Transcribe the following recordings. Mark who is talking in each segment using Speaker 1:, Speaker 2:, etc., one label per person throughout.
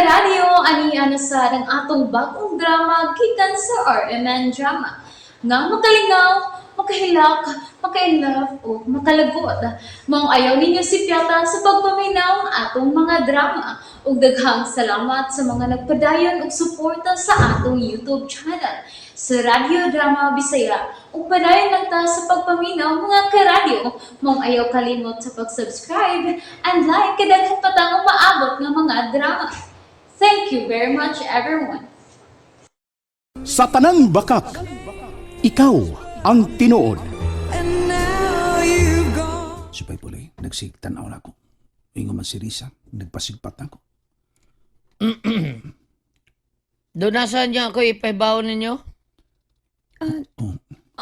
Speaker 1: karadyo, ani sa ng atong bagong drama gikan sa RMN Drama. Nga makalingaw, makahilak, makainlove, o makalagot. Maong ayaw ninyo si Piata sa pagpaminaw ng atong mga drama. Ug daghang salamat sa mga nagpadayon ug suporta sa atong YouTube channel sa Radio Drama Bisaya. Ug padayon lang ta sa pagpaminaw mga karadyo. Maong ayaw kalimot sa pag-subscribe and like kadaghan pa tang maabot ng mga drama. Thank you very much everyone.
Speaker 2: Sa tanang bakak, ikaw ang tinuod. Si Paypulay, nagsigtan ako. Ingo man si Risa, nagpasigpat ako.
Speaker 3: Doon nasaan niya ako ipaibaw ninyo?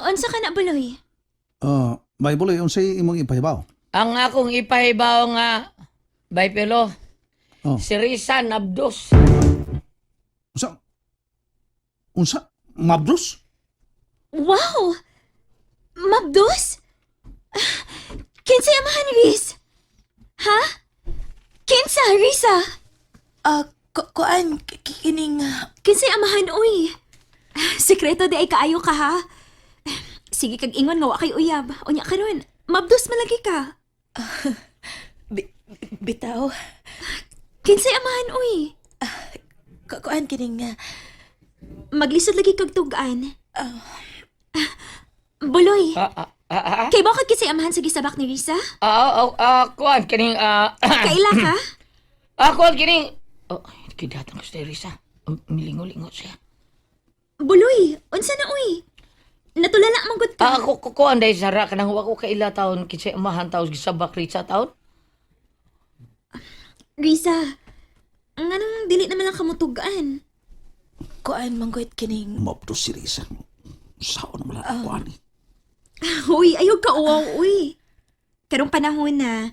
Speaker 4: Unsa ka na, Buloy?
Speaker 2: Paypulay, unsay imong ipahibaw?
Speaker 3: Ang akong ipaibaw nga, Baypelo, si Risa Nabdos.
Speaker 2: Unsa? Mabdus?
Speaker 4: Wow! Mabdos? Kinsay amahan ni Riz? Ha? Kinsa, Risa?
Speaker 5: Kuan, kining...
Speaker 4: Kinsay amahan, uy? Sekreto di ay kaayo ka, ha? Sige kag ingon nga wa kay uyab. Unya karon, mabdos malagi ka.
Speaker 5: Bitaw.
Speaker 4: Kinsay amahan, uy?
Speaker 5: Kuan, kining...
Speaker 4: Maglisod lagi kag tugan. Buloy, kay bakit kinsay amahan sa gisabak ni Risa?
Speaker 3: Kuan, kining,
Speaker 4: Kaila ka?
Speaker 3: kuan, kining, kidatang ko si Risa. Milingo-lingo siya.
Speaker 4: Buloy, unsa na, uy? Natulala manggod ka.
Speaker 3: Kuan, dahil sara ka nang wako kaila taon, kinsay amahan taon, gisabak Risa taon?
Speaker 4: Risa, nga nang dili naman lang kamutugaan.
Speaker 5: Kuan, manggod kining...
Speaker 2: Mabdus si Risa. Saan naman ang kuhan eh?
Speaker 4: Uy, ayaw ka uwaw, uy. Karong panahon na,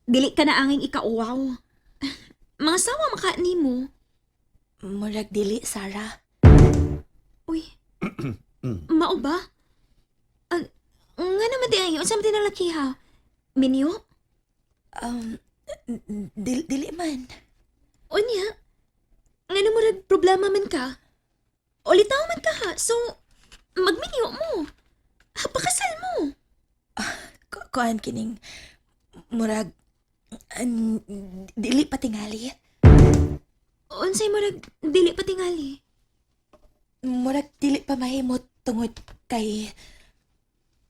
Speaker 4: dili ka na anging ikauwaw. Mga sawa maka ni mo.
Speaker 5: Murag dili, Sarah.
Speaker 4: Uy, mao ba? Nga naman di ay, unsa man tinalaki ha? Minyo?
Speaker 5: Dili man.
Speaker 4: Unya? Nga na murag problema man ka? Ulitaw man ka ha, so, magminyo mo. Pakasal mo.
Speaker 5: Kuan, kining... Murag... dili patingali.
Speaker 4: Unsay murag dili patingali?
Speaker 5: Murag dili pa mahimot tungod kay...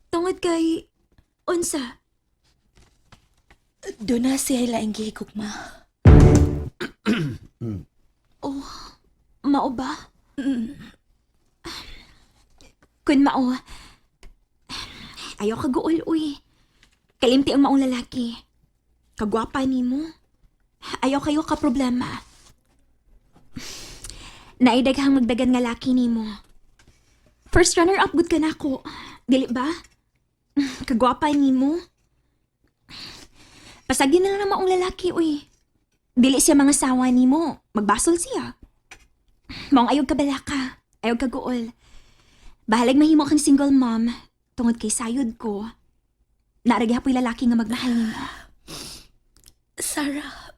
Speaker 4: Tungod kay... Unsa?
Speaker 5: Doon na siya laing gihigugma.
Speaker 4: Oh, mao ba? Kun mao, ayaw ka guol, uy. Kalimti ang maong lalaki. Kagwapa ni mo. Ayaw kayo ka problema. Naidaghang magdagan nga laki ni mo. First runner-up good ka na ako. Dili ba? Kagwapa ni mo. Pasagin na lang ang maong lalaki, uy. Dili siya mga sawa ni mo. Magbasol siya. Maong ayog ka balaka. Ayog ka guol. Bahalag mahimo kang single mom. Tungod kay sayod ko. Naaragyapoy lalaki nga magmahal ni mo.
Speaker 5: Sarah.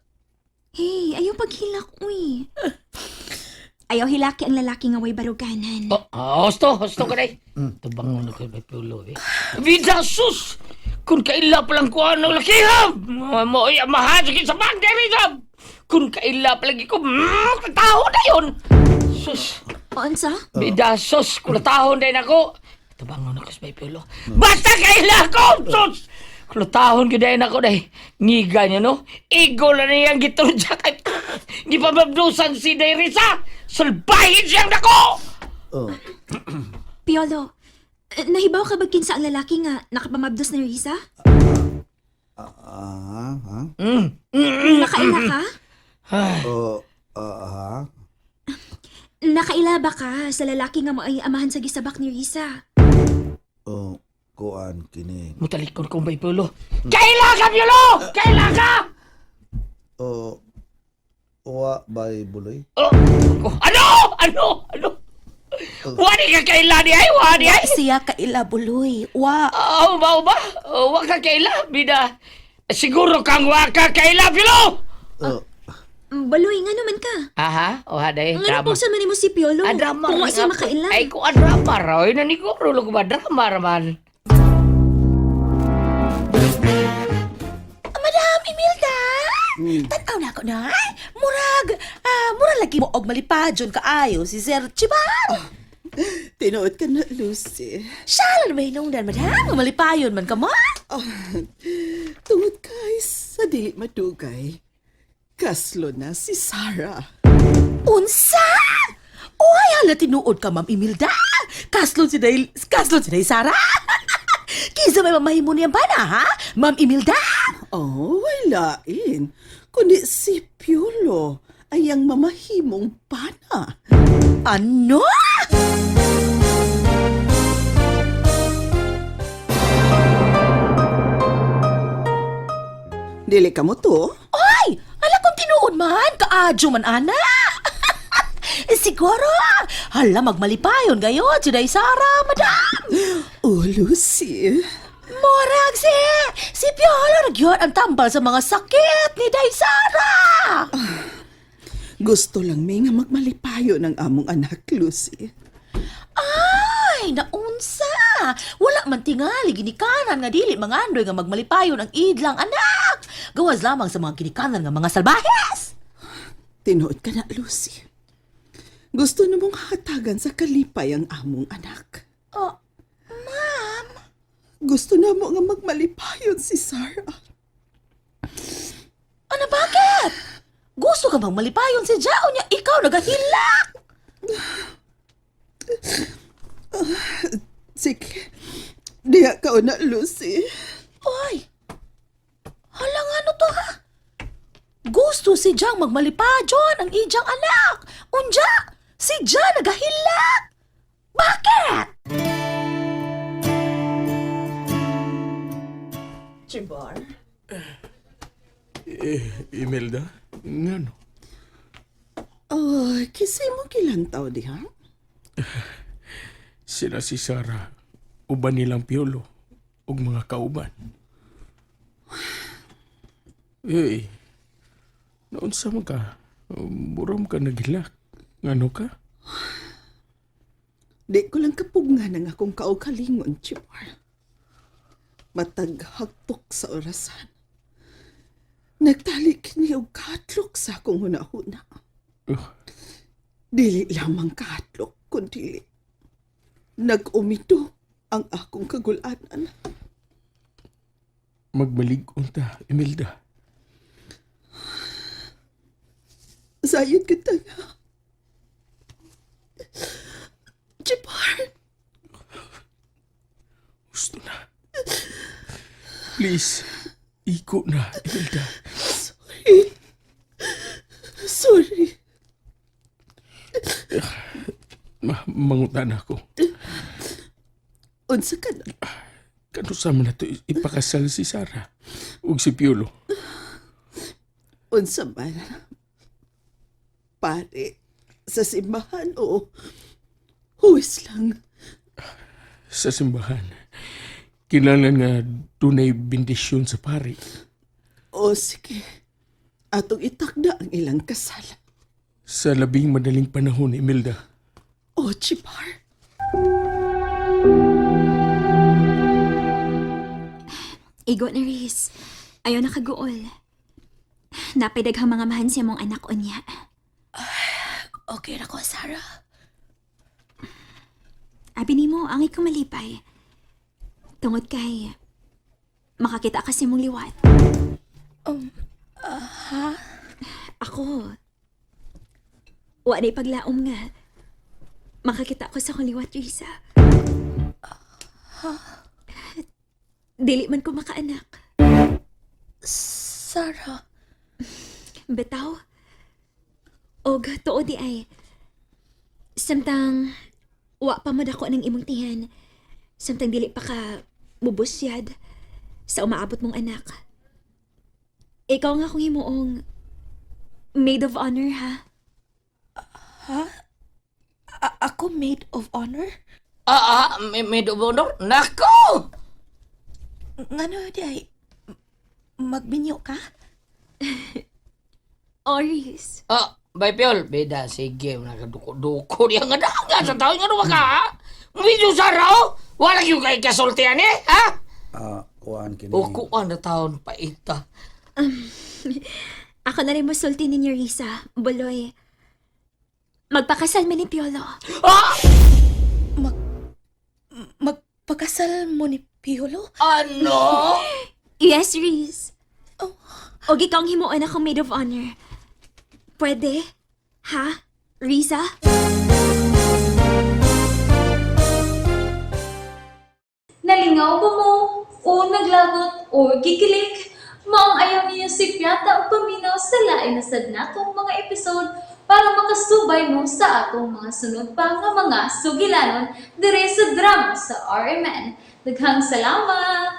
Speaker 4: Hey, ayaw paghilak, uy. Ayaw hilaki ang lalaki nga way baruganan.
Speaker 3: Hosto ka day. Tabangon na kayo may pulo eh. Vida sus! Kung kaila palang kuha ng lakiham! Mo ay amahan sa kisabang derigam! Kung kaila palagi ko, tao na yun! Sus!
Speaker 4: Onsa?
Speaker 3: Vida sus! Kung natahon din ako, tabangon na kayo may pulo. Basta kaila ko! Sus! Kung natahon ko din ako day, ngiga niya no? Igo na niyang giturudya kay... Di pa mabdusan si Dairisa! Sulbahin siyang nako!
Speaker 4: Piolo, nahibaw ka ba kinsa ang lalaki nga nakapamabdos ni Risa? Nakaila ka? Nakaila ba ka sa lalaki nga ay amahan sa gisabak ni Risa?
Speaker 2: Kuan, kining.
Speaker 3: Mutalikon kong may pulo. Kaila ka, Piolo! Kaila ka!
Speaker 2: Wa bay buloy?
Speaker 3: Ano? Wani ka kaila di ay? Wani ay?
Speaker 5: Siya kaila, Buloy. Wa.
Speaker 3: Ba? Wa ka kaila, bida. Siguro kang wa ka kaila, Piolo!
Speaker 4: Baloy, nga naman ka.
Speaker 3: Aha, o haday,
Speaker 4: Ang
Speaker 3: drama.
Speaker 4: po sa man mo si Piolo.
Speaker 3: Drama.
Speaker 4: Kung
Speaker 3: rin
Speaker 4: wa siya
Speaker 3: ako.
Speaker 4: makailan.
Speaker 3: Ay, kung drama raw, naniguro ko ba drama raman.
Speaker 5: Madam Imelda! Tanaw na ako na. Murag lagi mo og malipadyon kaayo si Sir Chibar.
Speaker 6: Tinuod ka na, Lucy.
Speaker 5: Siya lang may hinungdan, madam. Malipayon man ka mo.
Speaker 6: Tungod kay sa dili madugay. Kaslo na si Sarah.
Speaker 5: Unsa? Uy, hala tinuod ka, Ma'am Imelda. Kaslon si Day Sarah. Kisa may mamahimo niyang bana, ha? Ma'am Imelda.
Speaker 6: Oh, walain. Kundi si Piolo ay ang mamahimong pana.
Speaker 5: Ano?
Speaker 6: Dili ka mo to?
Speaker 5: Ay, ala kong tinuod man. Kaadyo man, ana. Siguro. Hala, magmalipayon gayon si Day Sarah, madam.
Speaker 6: Oh, Lucy.
Speaker 5: Morag si Piolo nagyon ang tambal sa mga sakit ni Day Sarah.
Speaker 6: Gusto lang may nga magmalipayo ng among anak, Lucy.
Speaker 5: Ay, naunsa. Wala man tingali ginikanan nga dili mangandoy nga magmalipayon ang idlang anak. Gawas lamang sa mga ginikanan nga mga salbahes.
Speaker 6: Tinuod ka na, Lucy. Gusto na mong hatagan sa kalipay ang among anak.
Speaker 5: Oh, ma'am.
Speaker 6: Gusto na mo nga magmalipayon si Sarah.
Speaker 5: Ano bakit? Gusto ka bang malipayon si Jao niya? Ikaw nagahilak.
Speaker 6: Sige. Diya ka na, Lucy.
Speaker 5: Oy. Hala nga ano to ha? Gusto si Jang magmalipayon ang ijang anak. Unja, si Jang nagahilak. Bakit?
Speaker 6: Chibar.
Speaker 7: Imelda, ngano?
Speaker 6: Oh, kisay mo kilantaw diha?
Speaker 7: Sila si Sarah, uban nilang Piolo, ug mga kauban. Naunsa man ka? Buram ka naghilak. Ngano ka?
Speaker 6: Di ko lang kapugngan ang akong kaukalingon, Chibar. Matag hagtok sa orasan. Nagtalik ni og katlok sa akong hunahuna. Dili lamang katlok, kundi nag-umito ang akong kagulanan.
Speaker 7: Magmalig-on ta, Imelda.
Speaker 6: Sayod kita nga. Chibar,
Speaker 7: Gusto na. Please, iko na, Imelda.
Speaker 6: sorry.
Speaker 7: Mangutan ako.
Speaker 6: Unsa ka na?
Speaker 7: Kano sa man na to ipakasal si Sarah ug si Piolo?
Speaker 6: Unsa man? Pare, sa simbahan o huwis lang?
Speaker 7: Sa simbahan. Kinahanglan nga tunay bendisyon sa pari.
Speaker 6: O sige, atong itakda ang ilang kasal.
Speaker 7: Sa labing madaling panahon, Imelda.
Speaker 6: O Chibar,
Speaker 4: Igo na Riz. Ayaw na kaguol. Napidaghang mga mahan siya mong anak o niya.
Speaker 5: Okay na ko, Sarah.
Speaker 4: Abi ni mo, angay ko malipay. Tungod kay, makakita kasi mong liwat. Ako, wa na ipaglaom nga. Makakita ko sa kong liwat, Risa. Dili man ko makaanak.
Speaker 5: Sarah.
Speaker 4: Betaw. Og tuo di ay. Samtang wa pa madako ng imong tiyan. Samtang dili pa ka mubusyad sa umaabot mong anak. Ikaw nga kung himuong maid of honor, ha?
Speaker 5: Ako maid of honor?
Speaker 3: May dubonor? Nako!
Speaker 5: Ngano di ay magbinyo ka?
Speaker 4: Oris.
Speaker 3: Bay Piol, beda, sige, nakaduko-duko niya nga nga sa taon nga naman ka, ha? Medyo Sara, oh! Wala yung kay kasultihan eh, ha?
Speaker 2: Kuhaan kini.
Speaker 3: O kuan na taon pa ita.
Speaker 4: Ako na rin musulti ninyo, Risa. Buloy. Magpakasal mo ni Piolo.
Speaker 5: Magpakasal mo ni Piolo?
Speaker 3: Ano?
Speaker 4: Yes, Riz.
Speaker 5: Oh.
Speaker 4: Og ikaw ang himuon akong maid of honor. Pwede? Ha? Riza?
Speaker 1: Nalingaw ko mo, o naglagot, o gikilik. Maong ayaw niya si Piata o paminaw sa lain na sadna kong mga episode para makasubay mo sa atong mga sunod pa nga mga sugilanon dire sa drama sa RMN. Daghang salamat!